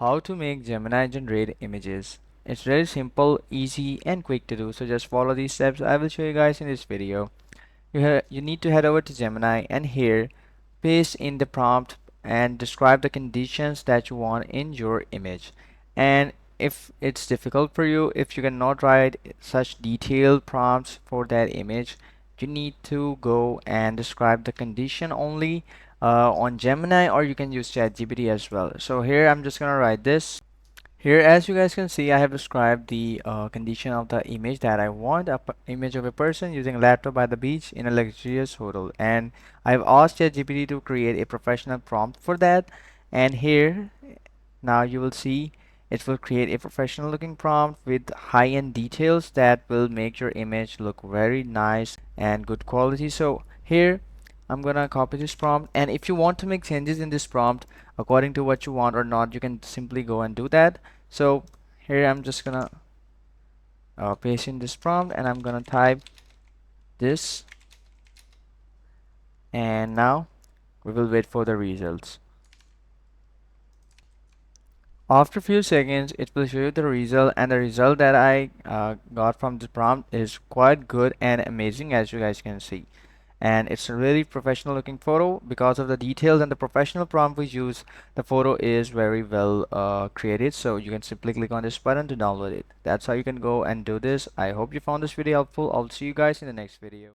how to make Gemini generate images. It's very simple, easy, and quick to do. So just follow these steps I will show you guys in this video. You need to head over to Gemini and here paste in the prompt and describe the conditions that you want in your image. And if it's difficult for you, if you cannot write such detailed prompts for that image, you need to go and describe the condition only on Gemini, or you can use ChatGPT as well. So here I'm just gonna write this. Here, as you guys can see, I have described the condition of the image that I want, image of a person using a laptop by the beach in a luxurious hotel. And I've asked ChatGPT to create a professional prompt for that. And here, now you will see it will create a professional looking prompt with high-end details that will make your image look very nice and good quality. So here I'm gonna copy this prompt, and if you want to make changes in this prompt according to what you want or not, you can simply go and do that. So here I'm just gonna paste in this prompt and I'm gonna type this, and now we will wait for the results. After a few seconds, it will show you the result, and the result that I got from the prompt is quite good and amazing, as you guys can see. And it's a really professional looking photo because of the details and the professional prompt we use. The photo is very well created, so you can simply click on this button to download it. That's how you can go and do this. I hope you found this video helpful. I'll see you guys in the next video.